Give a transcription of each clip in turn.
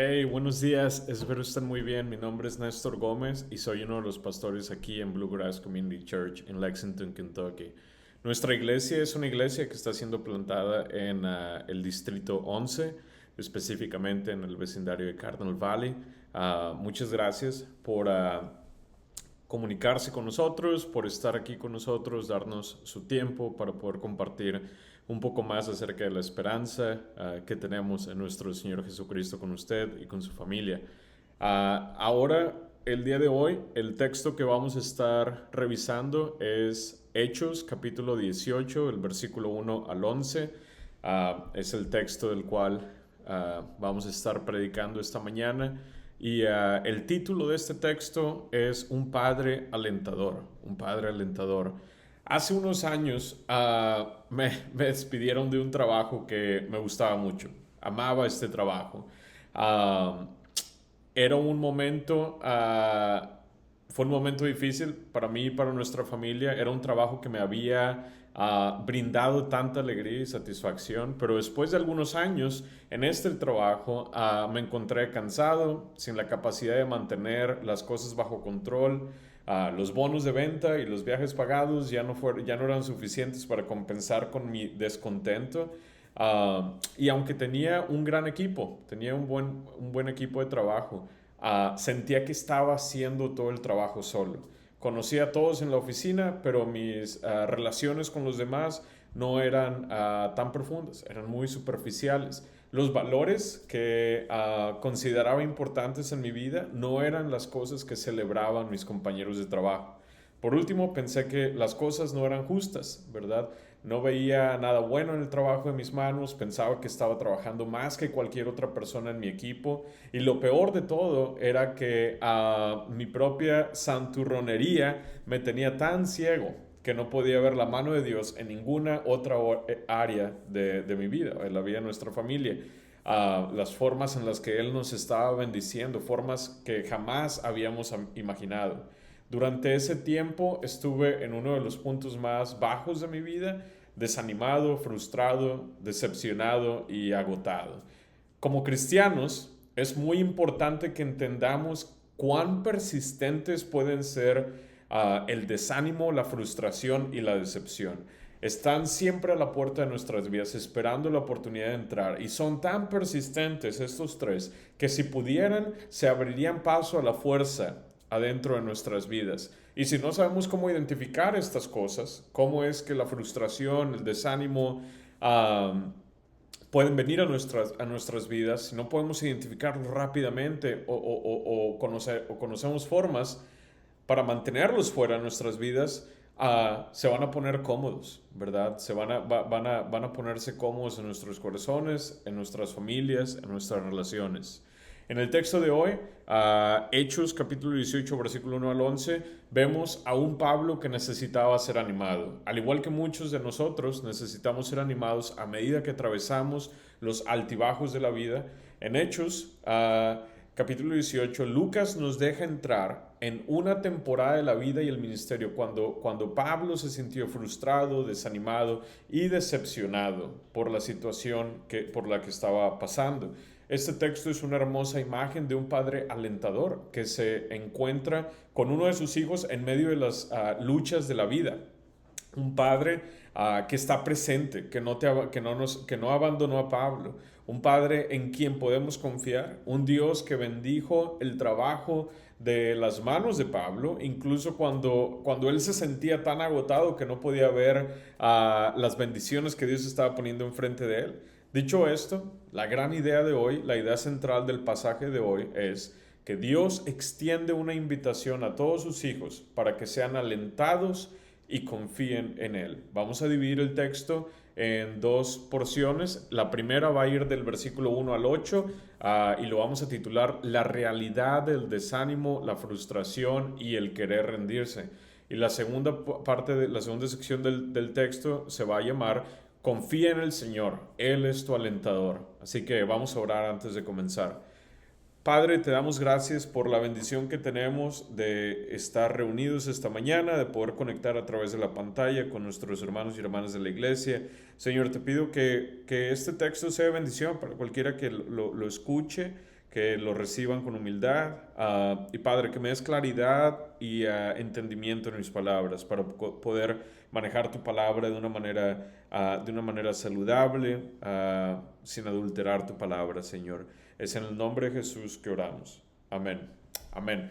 Hey, buenos días, espero estén muy bien. Mi nombre es Néstor Gómez y soy uno de los pastores aquí en Bluegrass Community Church en Lexington, Kentucky. Nuestra iglesia es una iglesia que está siendo plantada en el Distrito 11, específicamente en el vecindario de Cardinal Valley. Muchas gracias por comunicarse con nosotros, por estar aquí con nosotros, darnos su tiempo para poder compartir un poco más acerca de la esperanza que tenemos en nuestro Señor Jesucristo con usted y con su familia. Ahora, el día de hoy, el texto que vamos a estar revisando es Hechos, capítulo 18, el versículo 1 al 11. Es el texto del cual vamos a estar predicando esta mañana. Y el título de este texto es Un Padre Alentador, un Padre Alentador. Hace unos años me despidieron de un trabajo que me gustaba mucho. Amaba este trabajo. Uh, Era un momento, fue un momento difícil para mí y para nuestra familia. Era un trabajo que me había brindado tanta alegría y satisfacción, pero después de algunos años en este trabajo me encontré cansado, sin la capacidad de mantener las cosas bajo control. Los bonos de venta y los viajes pagados ya no eran suficientes para compensar con mi descontento. Y aunque tenía un gran equipo, tenía un buen equipo de trabajo, sentía que estaba haciendo todo el trabajo solo. Conocía a todos en la oficina, pero mis relaciones con los demás no eran tan profundas, eran muy superficiales. Los valores que consideraba importantes en mi vida no eran las cosas que celebraban mis compañeros de trabajo. Por último, pensé que las cosas no eran justas, ¿verdad? No veía nada bueno en el trabajo de mis manos, pensaba que estaba trabajando más que cualquier otra persona en mi equipo y lo peor de todo era que mi propia santurronería me tenía tan ciego que no podía ver la mano de Dios en ninguna otra área de mi vida, en la vida de nuestra familia. Las formas en las que Él nos estaba bendiciendo, formas que jamás habíamos imaginado. Durante ese tiempo estuve en uno de los puntos más bajos de mi vida, desanimado, frustrado, decepcionado y agotado. Como cristianos, es muy importante que entendamos cuán persistentes pueden ser el desánimo, la frustración y la decepción. Están siempre a la puerta de nuestras vidas esperando la oportunidad de entrar y son tan persistentes estos tres que si pudieran se abrirían paso a la fuerza adentro de nuestras vidas. Y si no sabemos cómo identificar estas cosas, cómo es que la frustración, el desánimo pueden venir a nuestras vidas, si no podemos identificarlos rápidamente o conocemos formas para mantenerlos fuera de nuestras vidas, se van a poner cómodos, ¿verdad? Van a ponerse cómodos en nuestros corazones, en nuestras familias, en nuestras relaciones. En el texto de hoy, Hechos capítulo 18, versículo 1 al 11, vemos a un Pablo que necesitaba ser animado. Al igual que muchos de nosotros necesitamos ser animados a medida que atravesamos los altibajos de la vida. En Hechos capítulo 18, Lucas nos deja entrar en una temporada de la vida y el ministerio cuando Pablo se sintió frustrado, desanimado y decepcionado por la situación por la que estaba pasando. Este texto es una hermosa imagen de un padre alentador que se encuentra con uno de sus hijos en medio de las luchas de la vida. Un padre que está presente, que no abandonó a Pablo, un padre en quien podemos confiar, un Dios que bendijo el trabajo de las manos de Pablo, incluso cuando él se sentía tan agotado que no podía ver las bendiciones que Dios estaba poniendo enfrente de él. Dicho esto, la gran idea de hoy, la idea central del pasaje de hoy es que Dios extiende una invitación a todos sus hijos para que sean alentados y confíen en Él. Vamos a dividir el texto en dos porciones. La primera va a ir del versículo 1 al 8 y lo vamos a titular La realidad del desánimo, la frustración y el querer rendirse. Y la segunda parte de la segunda sección del texto se va a llamar Confía en el Señor, Él es tu alentador. Así que vamos a orar antes de comenzar. Padre, te damos gracias por la bendición que tenemos de estar reunidos esta mañana, de poder conectar a través de la pantalla con nuestros hermanos y hermanas de la iglesia. Señor, te pido que este texto sea bendición para cualquiera que lo escuche, que lo reciban con humildad. Y Padre, que me des claridad y entendimiento en mis palabras para poder manejar tu palabra de una manera saludable, sin adulterar tu palabra, Señor. Es en el nombre de Jesús que oramos. Amén. Amén.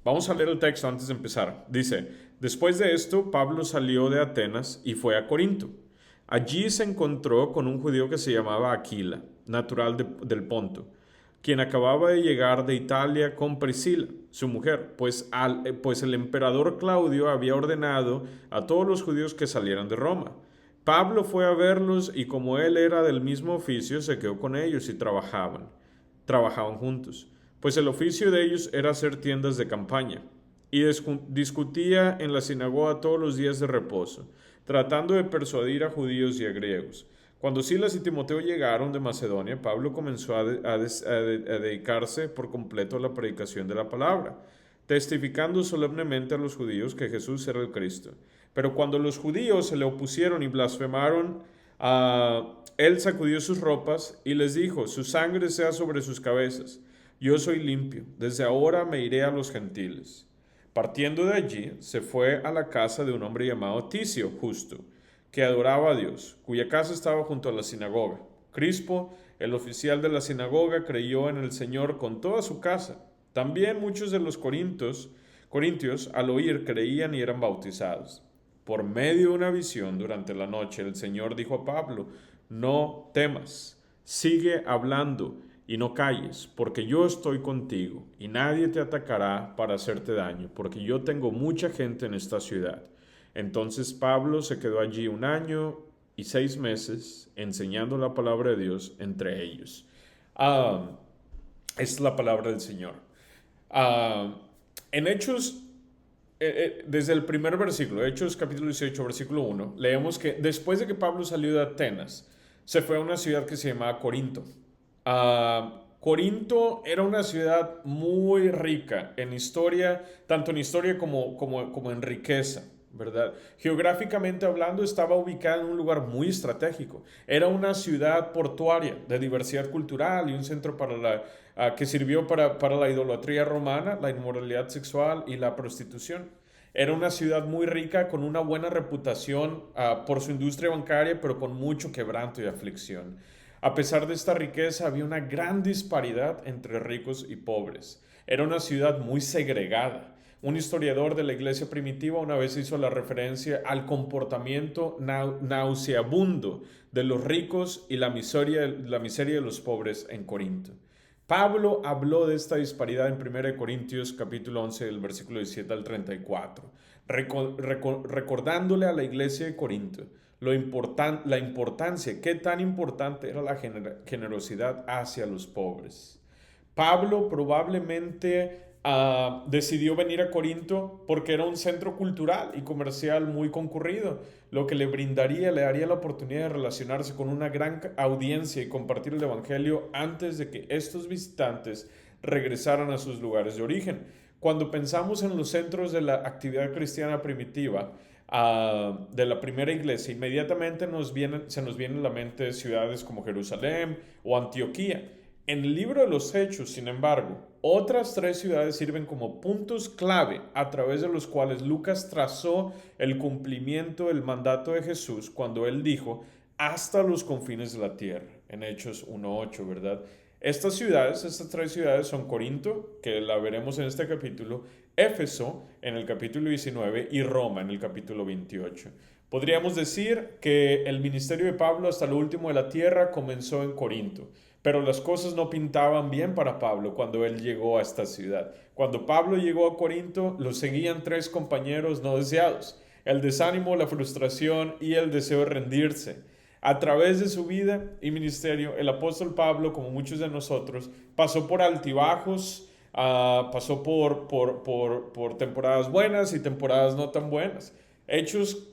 Vamos a leer el texto antes de empezar. Dice, después de esto, Pablo salió de Atenas y fue a Corinto. Allí se encontró con un judío que se llamaba Aquila, natural del Ponto, quien acababa de llegar de Italia con Priscila, su mujer, pues el emperador Claudio había ordenado a todos los judíos que salieran de Roma. Pablo fue a verlos y como él era del mismo oficio, se quedó con ellos y trabajaban juntos, pues el oficio de ellos era hacer tiendas de campaña, y discutía en la sinagoga todos los días de reposo, tratando de persuadir a judíos y a griegos. Cuando Silas y Timoteo llegaron de Macedonia, Pablo comenzó a dedicarse por completo a la predicación de la palabra, testificando solemnemente a los judíos que Jesús era el Cristo. Pero cuando los judíos se le opusieron y blasfemaron, él sacudió sus ropas y les dijo, su sangre sea sobre sus cabezas. Yo soy limpio, desde ahora me iré a los gentiles. Partiendo de allí, se fue a la casa de un hombre llamado Ticio, justo, que adoraba a Dios, cuya casa estaba junto a la sinagoga. Crispo, el oficial de la sinagoga, creyó en el Señor con toda su casa. También muchos de los corintios, al oír, creían y eran bautizados. Por medio de una visión durante la noche, el Señor dijo a Pablo, no temas, sigue hablando y no calles, porque yo estoy contigo, y nadie te atacará para hacerte daño, porque yo tengo mucha gente en esta ciudad. Entonces Pablo se quedó allí 1 año y 6 meses, enseñando la palabra de Dios entre ellos. Es la palabra del Señor. En Hechos, desde el primer versículo, Hechos capítulo 18, versículo 1, leemos que después de que Pablo salió de Atenas, se fue a una ciudad que se llamaba Corinto. Corinto era una ciudad muy rica en historia, tanto en historia como en riqueza, ¿verdad? Geográficamente hablando, estaba ubicada en un lugar muy estratégico. Era una ciudad portuaria de diversidad cultural y un centro que sirvió para la idolatría romana, la inmoralidad sexual y la prostitución. Era una ciudad muy rica con una buena reputación por su industria bancaria, pero con mucho quebranto y aflicción. A pesar de esta riqueza, había una gran disparidad entre ricos y pobres. Era una ciudad muy segregada. Un historiador de la iglesia primitiva una vez hizo la referencia al comportamiento nauseabundo de los ricos y la miseria de los pobres en Corinto. Pablo habló de esta disparidad en 1 Corintios capítulo 11, del versículo 17 al 34, recordándole a la iglesia de Corinto la importancia, qué tan importante era la generosidad hacia los pobres. Pablo probablemente decidió venir a Corinto porque era un centro cultural y comercial muy concurrido, lo que le daría la oportunidad de relacionarse con una gran audiencia y compartir el evangelio antes de que estos visitantes regresaran a sus lugares de origen. Cuando pensamos en los centros de la actividad cristiana primitiva, de la primera iglesia, inmediatamente se nos vienen a la mente ciudades como Jerusalén o Antioquía. En el libro de los Hechos, sin embargo, otras 3 ciudades sirven como puntos clave a través de los cuales Lucas trazó el cumplimiento del mandato de Jesús cuando él dijo, hasta los confines de la tierra, en Hechos 1:8, ¿verdad? Estas 3 ciudades son Corinto, que la veremos en este capítulo, Éfeso en el capítulo 19 y Roma en el capítulo 28. Podríamos decir que el ministerio de Pablo hasta lo último de la tierra comenzó en Corinto, pero las cosas no pintaban bien para Pablo cuando él llegó a esta ciudad. Cuando Pablo llegó a Corinto, lo seguían 3 compañeros no deseados: el desánimo, la frustración y el deseo de rendirse. A través de su vida y ministerio, el apóstol Pablo, como muchos de nosotros, pasó por altibajos, pasó por temporadas buenas y temporadas no tan buenas. Hechos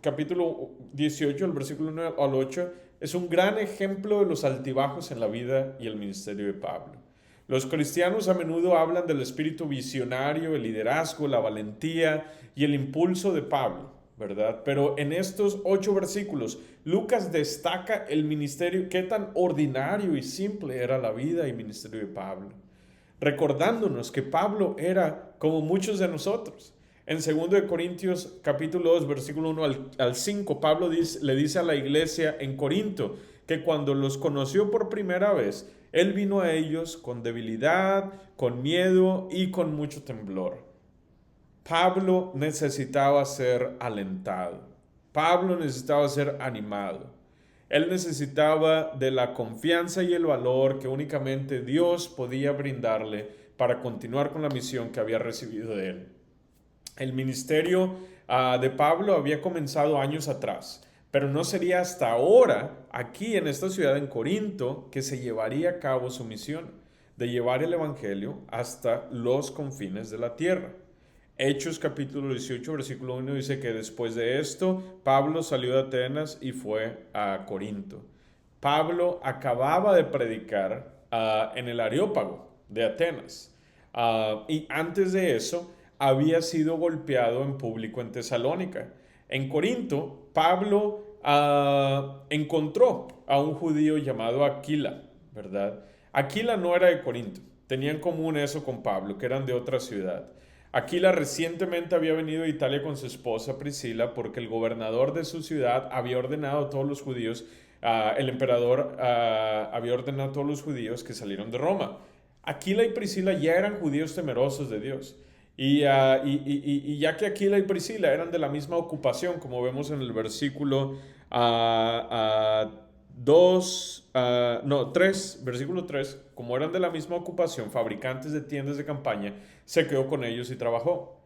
capítulo 18, el versículo 1 al 8, es un gran ejemplo de los altibajos en la vida y el ministerio de Pablo. Los cristianos a menudo hablan del espíritu visionario, el liderazgo, la valentía y el impulso de Pablo. ¿verdad? Pero en estos 8 versículos, Lucas destaca el ministerio, qué tan ordinario y simple era la vida y ministerio de Pablo, recordándonos que Pablo era como muchos de nosotros. En 2 de Corintios capítulo 2, versículo 1 al 5, Pablo le dice a la iglesia en Corinto que cuando los conoció por primera vez, él vino a ellos con debilidad, con miedo y con mucho temblor. Pablo necesitaba ser alentado. Pablo necesitaba ser animado. Él necesitaba de la confianza y el valor que únicamente Dios podía brindarle para continuar con la misión que había recibido de él. El ministerio de Pablo había comenzado años atrás, pero no sería hasta ahora, aquí en esta ciudad en Corinto, que se llevaría a cabo su misión de llevar el Evangelio hasta los confines de la tierra. Hechos capítulo 18, versículo 1 dice que después de esto, Pablo salió de Atenas y fue a Corinto. Pablo acababa de predicar en el Areópago de Atenas. Y antes de eso, había sido golpeado en público en Tesalónica. En Corinto, Pablo encontró a un judío llamado Aquila, ¿verdad? Aquila no era de Corinto, tenía en común eso con Pablo, que eran de otra ciudad. Aquila recientemente había venido a Italia con su esposa Priscila porque el gobernador de su ciudad había ordenado a todos los judíos, el emperador había ordenado a todos los judíos que salieron de Roma. Aquila y Priscila ya eran judíos temerosos de Dios. Y ya que Aquila y Priscila eran de la misma ocupación, como vemos en el versículo 3, versículo 3, como eran de la misma ocupación, fabricantes de tiendas de campaña, se quedó con ellos y trabajó.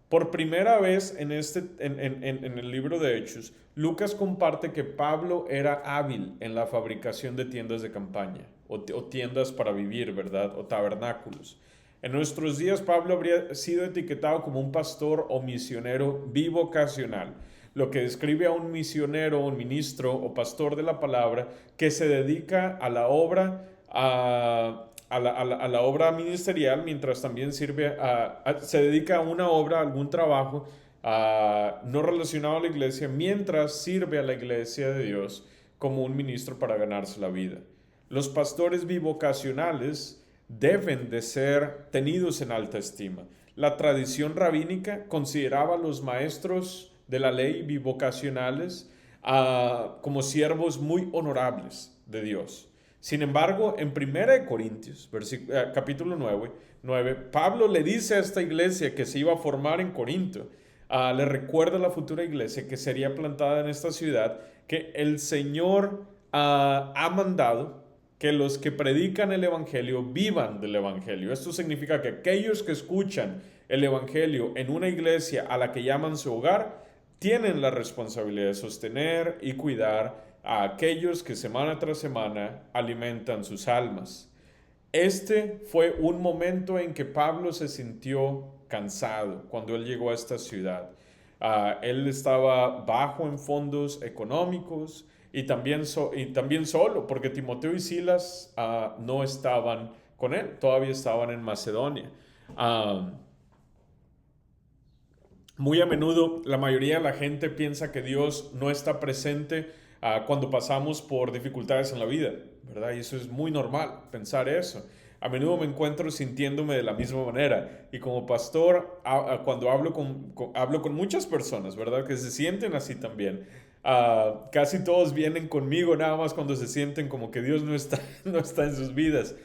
Por primera vez en el libro de Hechos, Lucas comparte que Pablo era hábil en la fabricación de tiendas de campaña o tiendas para vivir, ¿verdad? O tabernáculos. En nuestros días, Pablo habría sido etiquetado como un pastor o misionero bivocacional, lo que describe a un misionero, un ministro o pastor de la palabra que se dedica a la obra, a la obra ministerial, mientras también se dedica a una obra, a algún trabajo no relacionado a la iglesia, mientras sirve a la iglesia de Dios como un ministro para ganarse la vida. Los pastores bivocacionales deben de ser tenidos en alta estima. La tradición rabínica consideraba a los maestros de la ley bivocacionales como siervos muy honorables de Dios. Sin embargo, en 1 Corintios, capítulo 9, Pablo le dice a esta iglesia que se iba a formar en Corinto, le recuerda a la futura iglesia que sería plantada en esta ciudad, que el Señor ha mandado que los que predican el Evangelio vivan del Evangelio. Esto significa que aquellos que escuchan el Evangelio en una iglesia a la que llaman su hogar, tienen la responsabilidad de sostener y cuidar a aquellos que semana tras semana alimentan sus almas. Este fue un momento en que Pablo se sintió cansado cuando él llegó a esta ciudad. Él estaba bajo en fondos económicos y también solo, porque Timoteo y Silas no estaban con él, todavía estaban en Macedonia. Muy a menudo la mayoría de la gente piensa que Dios no está presente cuando pasamos por dificultades en la vida, ¿verdad? Y eso es muy normal, pensar eso. A menudo me encuentro sintiéndome de la misma manera. Y como pastor, cuando hablo con muchas personas, ¿verdad? Que se sienten así también. Casi todos vienen conmigo nada más cuando se sienten como que Dios no está, no está en sus vidas.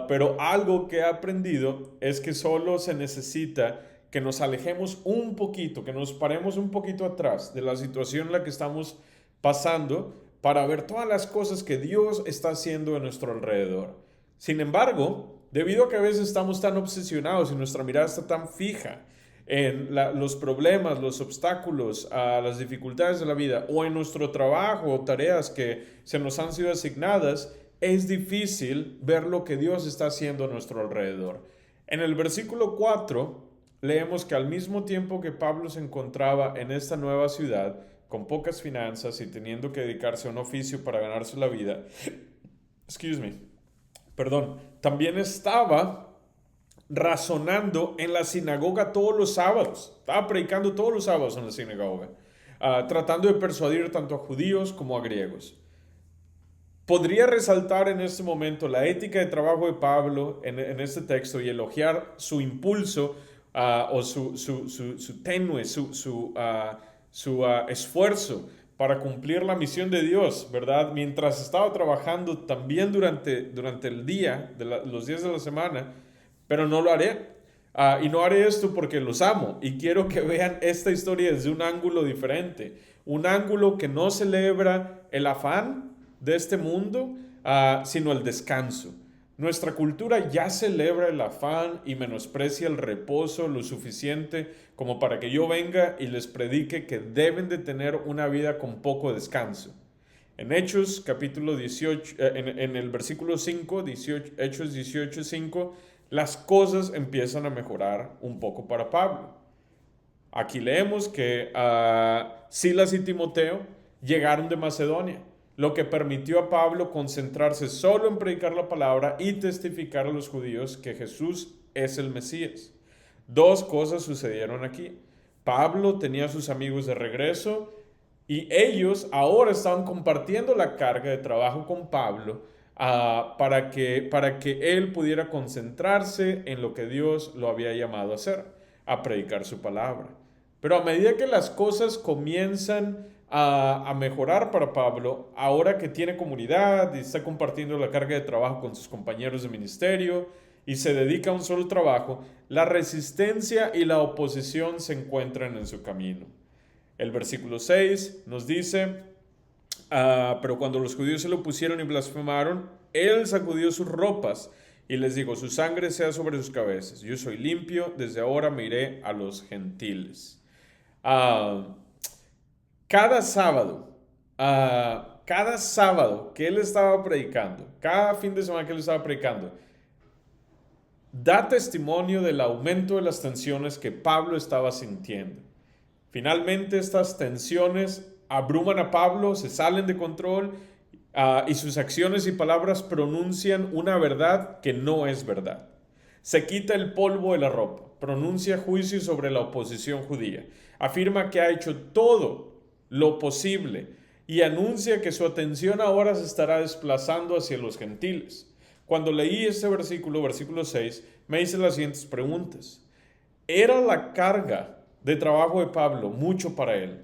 Pero algo que he aprendido es que solo se necesita que nos alejemos un poquito, que nos paremos un poquito atrás de la situación en la que estamos pasando para ver todas las cosas que Dios está haciendo a nuestro alrededor. Sin embargo, debido a que a veces estamos tan obsesionados y nuestra mirada está tan fija en los problemas, los obstáculos, las dificultades de la vida o en nuestro trabajo o tareas que se nos han sido asignadas, es difícil ver lo que Dios está haciendo a nuestro alrededor. En el versículo 4 leemos que al mismo tiempo que Pablo se encontraba en esta nueva ciudad, con pocas finanzas y teniendo que dedicarse a un oficio para ganarse la vida, también estaba razonando en la sinagoga todos los sábados. Estaba predicando todos los sábados en la sinagoga. tratando de persuadir tanto a judíos como a griegos. Podría resaltar en este momento la ética de trabajo de Pablo en este texto y elogiar su impulso o su tenue, su esfuerzo para cumplir la misión de Dios, ¿verdad? Mientras estaba trabajando también durante el día, los días de la semana, pero no lo haré. Y no haré esto porque los amo y quiero que vean esta historia desde un ángulo diferente, un ángulo que no celebra el afán de este mundo, sino el descanso. Nuestra cultura ya celebra el afán y menosprecia el reposo lo suficiente como para que yo venga y les predique que deben de tener una vida con poco descanso. En Hechos capítulo 18, en el versículo 5, 18, Hechos 18, 5, las cosas empiezan a mejorar un poco para Pablo. Aquí leemos que Silas y Timoteo llegaron de Macedonia, lo que permitió a Pablo concentrarse solo en predicar la palabra y testificar a los judíos que Jesús es el Mesías. Dos cosas sucedieron aquí. Pablo tenía a sus amigos de regreso y ellos ahora estaban compartiendo la carga de trabajo con Pablo para que él pudiera concentrarse en lo que Dios lo había llamado a hacer, a predicar su palabra. Pero a medida que las cosas comienzan a mejorar para Pablo, ahora que tiene comunidad y está compartiendo la carga de trabajo con sus compañeros de ministerio y se dedica a un solo trabajo, la resistencia y la oposición se encuentran en su camino. El versículo 6 nos dice, pero cuando los judíos se lo opusieron y blasfemaron, él sacudió sus ropas y les dijo, su sangre sea sobre sus cabezas, yo soy limpio, desde ahora me iré a los gentiles. Cada sábado, cada sábado que él estaba predicando, cada fin de semana que él estaba predicando, da testimonio del aumento de las tensiones que Pablo estaba sintiendo. Finalmente estas tensiones abruman a Pablo, se salen de control y sus acciones y palabras pronuncian una verdad que no es verdad. Se quita el polvo de la ropa, pronuncia juicio sobre la oposición judía, afirma que ha hecho todo lo posible y anuncia que su atención ahora se estará desplazando hacia los gentiles. Cuando leí este versículo, versículo 6, me hice las siguientes preguntas. ¿Era la carga de trabajo de Pablo mucho para él?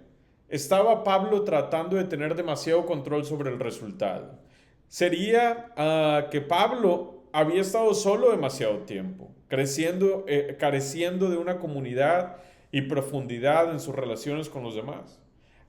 ¿Estaba Pablo tratando de tener demasiado control sobre el resultado? ¿Sería que Pablo había estado solo demasiado tiempo, careciendo de una comunidad y profundidad en sus relaciones con los demás?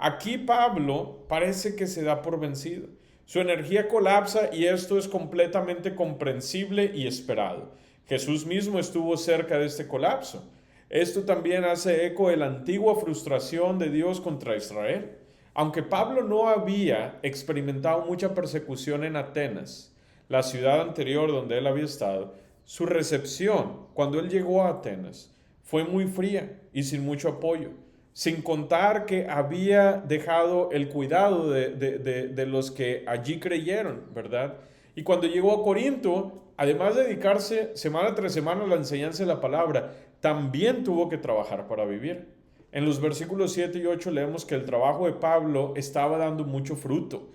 Aquí Pablo parece que se da por vencido. Su energía colapsa y esto es completamente comprensible y esperado. Jesús mismo estuvo cerca de este colapso. Esto también hace eco de la antigua frustración de Dios contra Israel. Aunque Pablo no había experimentado mucha persecución en Atenas, la ciudad anterior donde él había estado, su recepción cuando él llegó a Atenas fue muy fría y sin mucho apoyo, sin contar que había dejado el cuidado de los que allí creyeron, ¿verdad? Y cuando llegó a Corinto, además de dedicarse semana tras semana a la enseñanza de la palabra, también tuvo que trabajar para vivir. En los versículos 7 y 8 leemos que el trabajo de Pablo estaba dando mucho fruto.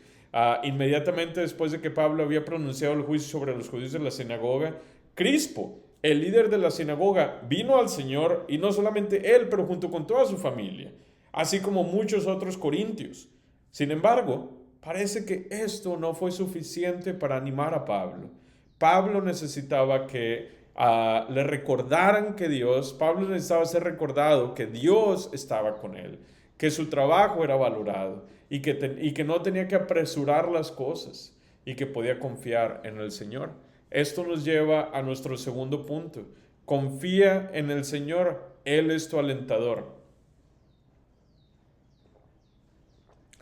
Inmediatamente después de que Pablo había pronunciado el juicio sobre los judíos de la sinagoga, Crispo, el líder de la sinagoga, vino al Señor y no solamente él, pero junto con toda su familia, así como muchos otros corintios. Sin embargo, parece que esto no fue suficiente para animar a Pablo. Pablo necesitaba que le recordaran Pablo necesitaba ser recordado que Dios estaba con él, que su trabajo era valorado y que no tenía que apresurar las cosas y que podía confiar en el Señor. Esto nos lleva a nuestro segundo punto. Confía en el Señor, Él es tu alentador.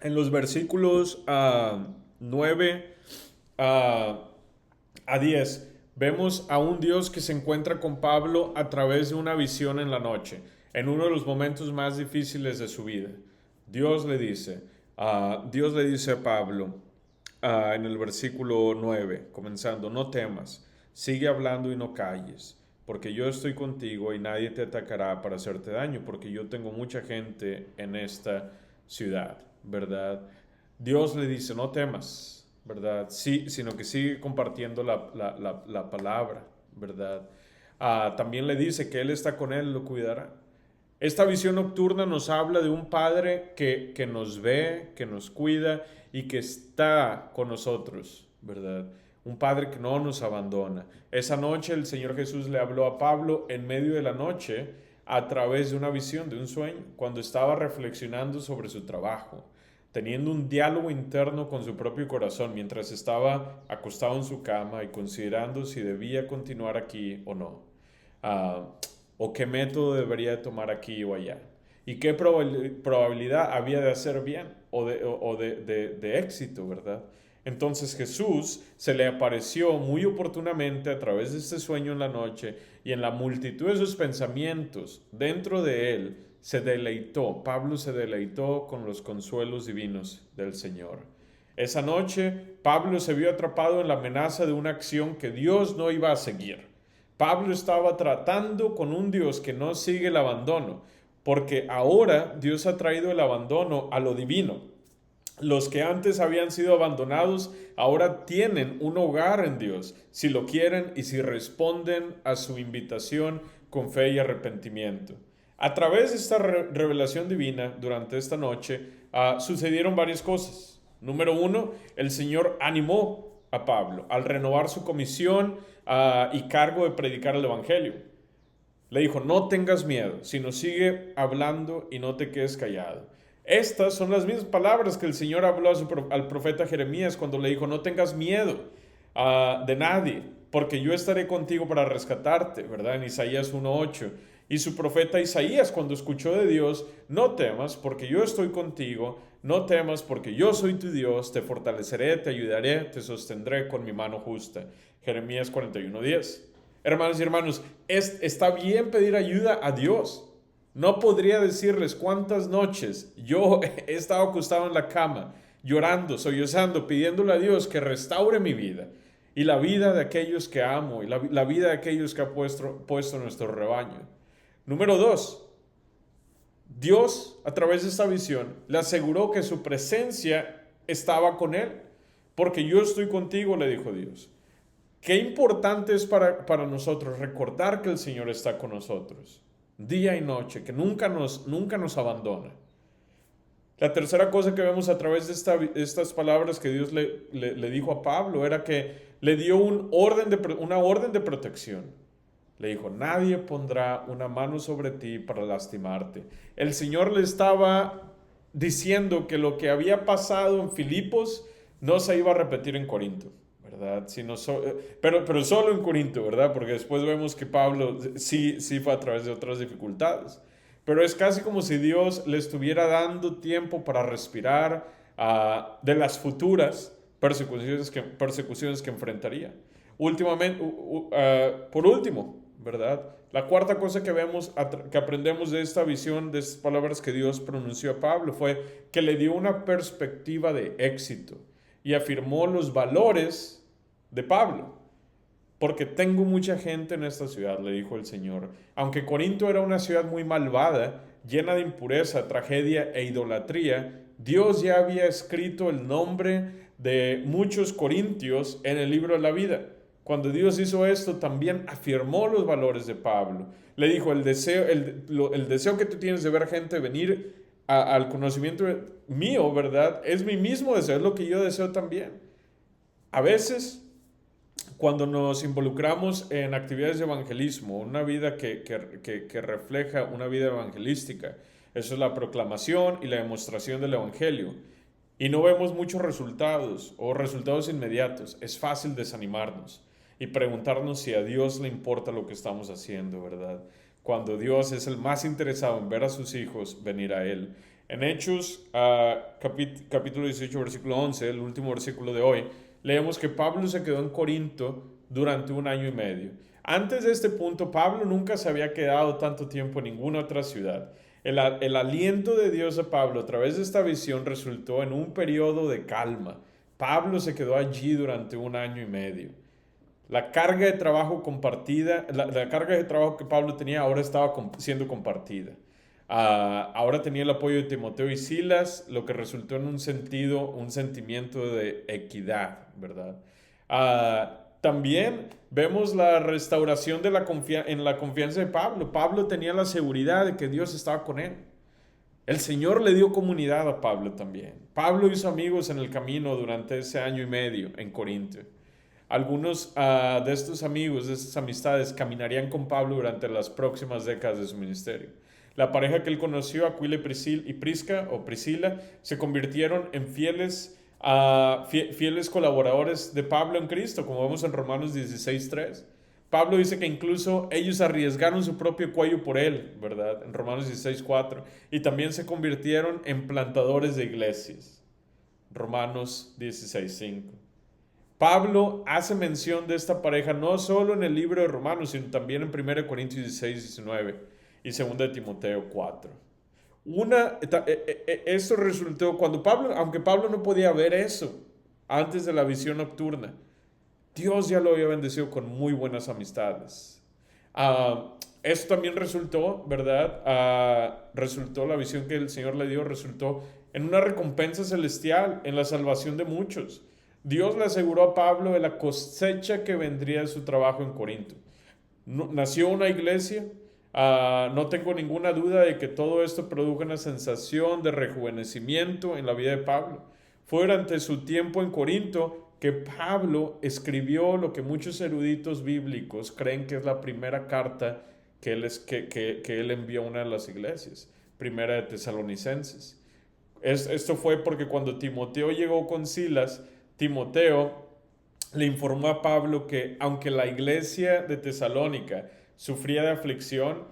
En los versículos 9 a 10 vemos a un Dios que se encuentra con Pablo a través de una visión en la noche, en uno de los momentos más difíciles de su vida. Dios le dice a Pablo en el versículo 9, comenzando, no temas, sigue hablando y no calles, porque yo estoy contigo y nadie te atacará para hacerte daño, porque yo tengo mucha gente en esta ciudad, ¿verdad? Dios le dice, no temas, ¿verdad? Sí, sino que sigue compartiendo la palabra, ¿verdad? También le dice que Él está con él, lo cuidará. Esta visión nocturna nos habla de un Padre que nos ve, que nos cuida y que está con nosotros, ¿verdad? Un Padre que no nos abandona. Esa noche el Señor Jesús le habló a Pablo en medio de la noche a través de una visión, de un sueño, cuando estaba reflexionando sobre su trabajo, teniendo un diálogo interno con su propio corazón mientras estaba acostado en su cama y considerando si debía continuar aquí o no. Ah, o qué método debería tomar aquí o allá. Y qué probabilidad había de hacer bien o de éxito, ¿verdad? Entonces Jesús se le apareció muy oportunamente a través de este sueño en la noche y en la multitud de sus pensamientos dentro de él se deleitó, Pablo se deleitó con los consuelos divinos del Señor. Esa noche Pablo se vio atrapado en la amenaza de una acción que Dios no iba a seguir. Pablo estaba tratando con un Dios que no sigue el abandono, porque ahora Dios ha traído el abandono a lo divino. Los que antes habían sido abandonados ahora tienen un hogar en Dios, si lo quieren y si responden a su invitación con fe y arrepentimiento. A través de esta revelación divina durante esta noche sucedieron varias cosas. Número uno, el Señor animó a Pablo al renovar su comisión y cargo de predicar el Evangelio. Le dijo, no tengas miedo, sino sigue hablando y no te quedes callado. Estas son las mismas palabras que el Señor habló al profeta Jeremías cuando le dijo, no tengas miedo de nadie, porque yo estaré contigo para rescatarte, ¿verdad? En Isaías 1:8. Y su profeta Isaías, cuando escuchó de Dios, no temas, porque yo estoy contigo, no temas, porque yo soy tu Dios, te fortaleceré, te ayudaré, te sostendré con mi mano justa. Jeremías 41:10. Hermanos y hermanos, está bien pedir ayuda a Dios. No podría decirles cuántas noches yo he estado acostado en la cama, llorando, sollozando, pidiéndole a Dios que restaure mi vida y la vida de aquellos que amo y la vida de aquellos que ha puesto en nuestro rebaño. Número dos, Dios, a través de esta visión, le aseguró que su presencia estaba con él, porque yo estoy contigo, le dijo Dios. Qué importante es para nosotros recordar que el Señor está con nosotros, día y noche, que nunca nos abandona. La tercera cosa que vemos a través de estas palabras que Dios le dijo a Pablo era que le dio una orden de protección. Le dijo, nadie pondrá una mano sobre ti para lastimarte. El Señor le estaba diciendo que lo que había pasado en Filipos no se iba a repetir en Corinto, ¿verdad? Pero solo en Corinto, ¿verdad? Porque después vemos que Pablo sí fue a través de otras dificultades. Pero es casi como si Dios le estuviera dando tiempo para respirar de las futuras persecuciones que enfrentaría. Por último, ¿verdad? La cuarta cosa que vemos, que aprendemos de esta visión, de estas palabras que Dios pronunció a Pablo, fue que le dio una perspectiva de éxito y afirmó los valores de Pablo. Porque tengo mucha gente en esta ciudad, le dijo el Señor. Aunque Corinto era una ciudad muy malvada, llena de impureza, tragedia e idolatría, Dios ya había escrito el nombre de muchos corintios en el libro de la vida. Cuando Dios hizo esto, también afirmó los valores de Pablo. Le dijo, el deseo que tú tienes de ver gente venir al conocimiento mío, ¿verdad? Es mi mismo deseo, es lo que yo deseo también. A veces, cuando nos involucramos en actividades de evangelismo, una vida que refleja una vida evangelística, eso es la proclamación y la demostración del evangelio, y no vemos muchos resultados o resultados inmediatos, es fácil desanimarnos y preguntarnos si a Dios le importa lo que estamos haciendo, ¿verdad? Cuando Dios es el más interesado en ver a sus hijos venir a Él. En Hechos, capítulo 18, versículo 11, el último versículo de hoy, leemos que Pablo se quedó en Corinto durante 1 año y medio. Antes de este punto, Pablo nunca se había quedado tanto tiempo en ninguna otra ciudad. El aliento de Dios a Pablo a través de esta visión resultó en un periodo de calma. Pablo se quedó allí durante 1 año y medio. La carga de trabajo compartida, la carga de trabajo que Pablo tenía ahora estaba siendo compartida. Ahora tenía el apoyo de Timoteo y Silas, lo que resultó en un sentimiento de equidad, ¿verdad? También vemos la restauración de en la confianza de Pablo. Pablo tenía la seguridad de que Dios estaba con él. El Señor le dio comunidad a Pablo también. Pablo hizo amigos en el camino durante ese año y medio en Corinto. Algunos de estos amigos, de estas amistades, caminarían con Pablo durante las próximas décadas de su ministerio. La pareja que él conoció, Aquila y Prisca, o Priscila, se convirtieron en fieles colaboradores de Pablo en Cristo, como vemos en Romanos 16:3. Pablo dice que incluso ellos arriesgaron su propio cuello por él, ¿verdad? En Romanos 16:4. Y también se convirtieron en plantadores de iglesias. Romanos 16:5. Pablo hace mención de esta pareja no solo en el libro de Romanos, sino también en 1 Corintios 16:19 y 2 de Timoteo 4. Esto resultó cuando Pablo, aunque Pablo no podía ver eso antes de la visión nocturna, Dios ya lo había bendecido con muy buenas amistades. Esto también resultó, ¿verdad? Resultó la visión que el Señor le dio, resultó en una recompensa celestial, en la salvación de muchos. Dios le aseguró a Pablo de la cosecha que vendría de su trabajo en Corinto. Nació una iglesia. No tengo ninguna duda de que todo esto produjo una sensación de rejuvenecimiento en la vida de Pablo. Fue durante su tiempo en Corinto que Pablo escribió lo que muchos eruditos bíblicos creen que es la primera carta que él envió a una de las iglesias, primera de Tesalonicenses. Esto fue porque cuando Timoteo llegó con Silas, Timoteo le informó a Pablo que aunque la iglesia de Tesalónica sufría de aflicción,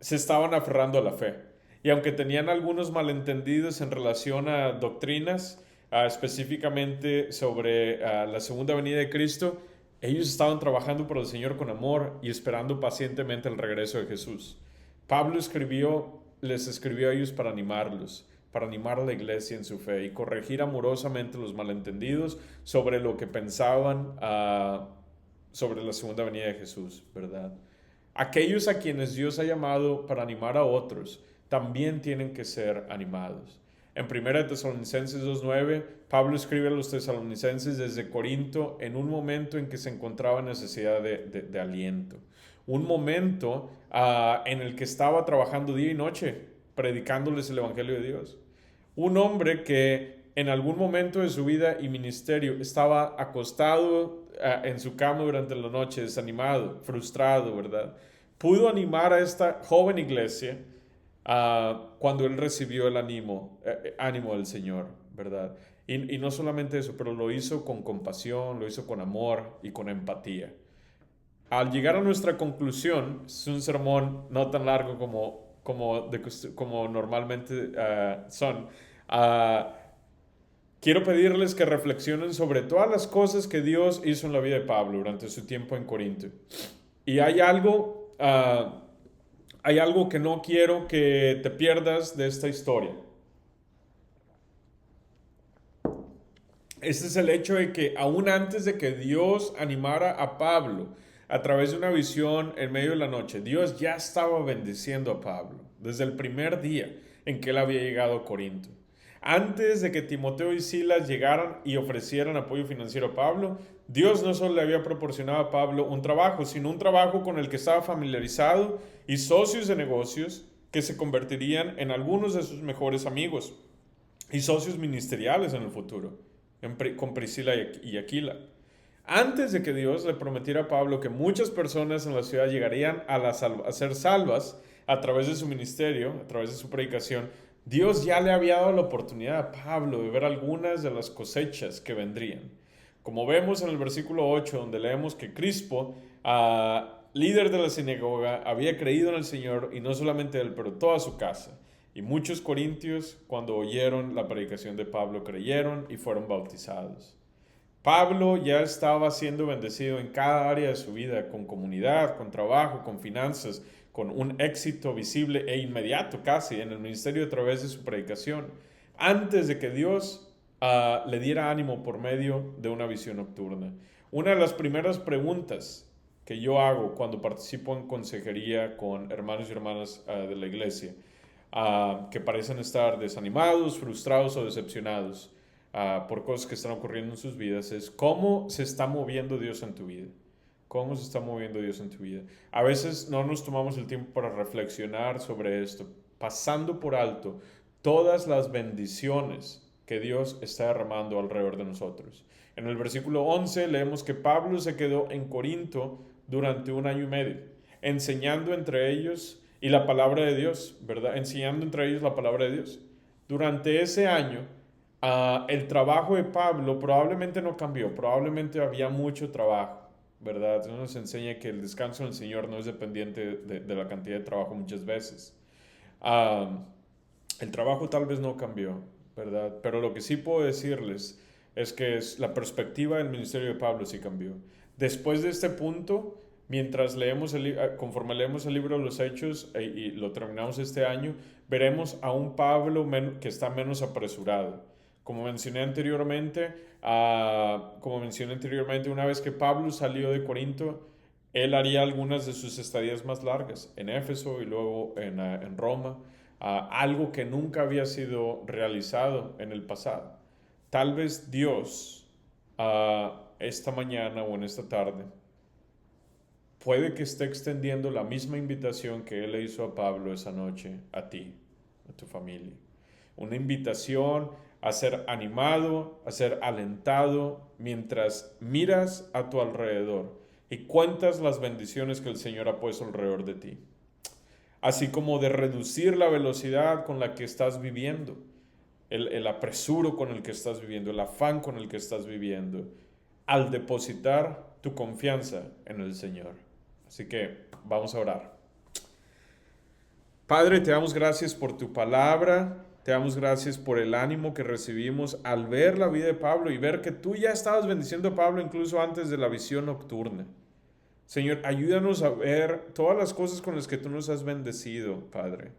se estaban aferrando a la fe. Y aunque tenían algunos malentendidos en relación a doctrinas, específicamente sobre la segunda venida de Cristo, ellos estaban trabajando por el Señor con amor y esperando pacientemente el regreso de Jesús. Pablo les escribió a ellos para animarlos, para animar a la iglesia en su fe y corregir amorosamente los malentendidos sobre lo que pensaban sobre la segunda venida de Jesús, ¿verdad? Aquellos a quienes Dios ha llamado para animar a otros también tienen que ser animados. En 1 Tesalonicenses 2:9, Pablo escribe a los tesalonicenses desde Corinto en un momento en que se encontraba en necesidad de aliento. Un momento en el que estaba trabajando día y noche, predicándoles el Evangelio de Dios. Un hombre que en algún momento de su vida y ministerio estaba acostado en su cama durante la noche, desanimado, frustrado, ¿verdad? Pudo animar a esta joven iglesia cuando él recibió el ánimo del Señor, ¿verdad? Y no solamente eso, pero lo hizo con compasión, lo hizo con amor y con empatía. Al llegar a nuestra conclusión, es un sermón no tan largo como normalmente son. Uh, Quiero pedirles que reflexionen sobre todas las cosas que Dios hizo en la vida de Pablo durante su tiempo en Corinto. Y hay algo que no quiero que te pierdas de esta historia. Este es el hecho de que aún antes de que Dios animara a Pablo a través de una visión en medio de la noche, Dios ya estaba bendiciendo a Pablo desde el primer día en que él había llegado a Corinto. Antes de que Timoteo y Silas llegaran y ofrecieran apoyo financiero a Pablo, Dios no solo le había proporcionado a Pablo un trabajo, sino un trabajo con el que estaba familiarizado y socios de negocios que se convertirían en algunos de sus mejores amigos y socios ministeriales en el futuro, con Priscila y Aquila. Antes de que Dios le prometiera a Pablo que muchas personas en la ciudad llegarían a ser salvas a través de su ministerio, a través de su predicación, Dios ya le había dado la oportunidad a Pablo de ver algunas de las cosechas que vendrían. Como vemos en el versículo 8, donde leemos que Crispo, líder de la sinagoga, había creído en el Señor, y no solamente él, pero toda su casa. Y muchos corintios, cuando oyeron la predicación de Pablo, creyeron y fueron bautizados. Pablo ya estaba siendo bendecido en cada área de su vida, con comunidad, con trabajo, con finanzas, con un éxito visible e inmediato casi en el ministerio a través de su predicación, antes de que Dios le diera ánimo por medio de una visión nocturna. Una de las primeras preguntas que yo hago cuando participo en consejería con hermanos y hermanas de la iglesia, que parecen estar desanimados, frustrados o decepcionados por cosas que están ocurriendo en sus vidas, es cómo se está moviendo Dios en tu vida. ¿Cómo se está moviendo Dios en tu vida? A veces no nos tomamos el tiempo para reflexionar sobre esto, pasando por alto todas las bendiciones que Dios está derramando alrededor de nosotros. En el versículo 11 leemos que Pablo se quedó en Corinto durante 1 año y medio, enseñando entre ellos y la palabra de Dios, ¿verdad? Enseñando entre ellos la palabra de Dios. Durante ese año, el trabajo de Pablo probablemente no cambió, probablemente había mucho trabajo, ¿verdad? Eso nos enseña que el descanso del Señor no es dependiente de la cantidad de trabajo muchas veces. Ah, el trabajo tal vez no cambió, ¿verdad? Pero lo que sí puedo decirles es que la perspectiva del ministerio de Pablo sí cambió. Después de este punto, mientras conforme leemos el libro de los Hechos y lo terminamos este año, veremos a un Pablo que está menos apresurado. Como mencioné anteriormente, una vez que Pablo salió de Corinto, él haría algunas de sus estadías más largas en Éfeso y luego en Roma, algo que nunca había sido realizado en el pasado. Tal vez Dios, esta mañana o en esta tarde, puede que esté extendiendo la misma invitación que Él le hizo a Pablo esa noche a ti, a tu familia. Una invitación a ser animado, a ser alentado mientras miras a tu alrededor y cuentas las bendiciones que el Señor ha puesto alrededor de ti. Así como de reducir la velocidad con la que estás viviendo, el apresuro con el que estás viviendo, el afán con el que estás viviendo, al depositar tu confianza en el Señor. Así que vamos a orar. Padre, te damos gracias por tu palabra, te damos gracias por el ánimo que recibimos al ver la vida de Pablo y ver que tú ya estabas bendiciendo a Pablo incluso antes de la visión nocturna. Señor, ayúdanos a ver todas las cosas con las que tú nos has bendecido, Padre,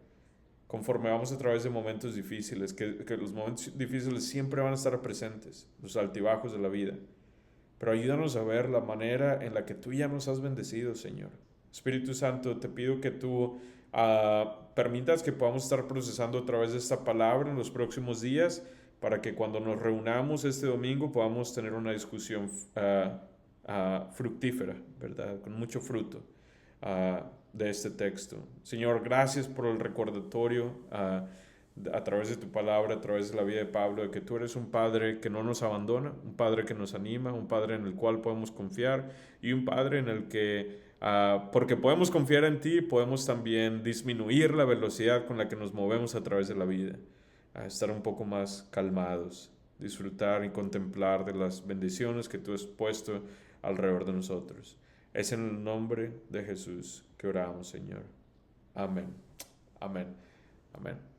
conforme vamos a través de momentos difíciles, que los momentos difíciles siempre van a estar presentes, los altibajos de la vida. Pero ayúdanos a ver la manera en la que tú ya nos has bendecido, Señor. Espíritu Santo, te pido que tú permitas que podamos estar procesando a través de esta palabra en los próximos días, para que cuando nos reunamos este domingo podamos tener una discusión fructífera, ¿verdad? Con mucho fruto de este texto. Señor, gracias por el recordatorio a través de tu palabra, a través de la vida de Pablo, de que tú eres un Padre que no nos abandona, un Padre que nos anima, un Padre en el cual podemos confiar y un Padre en el que, porque podemos confiar en ti, podemos también disminuir la velocidad con la que nos movemos a través de la vida, a estar un poco más calmados, disfrutar y contemplar de las bendiciones que tú has puesto alrededor de nosotros. Es en el nombre de Jesús que oramos, Señor. Amén. Amén. Amén.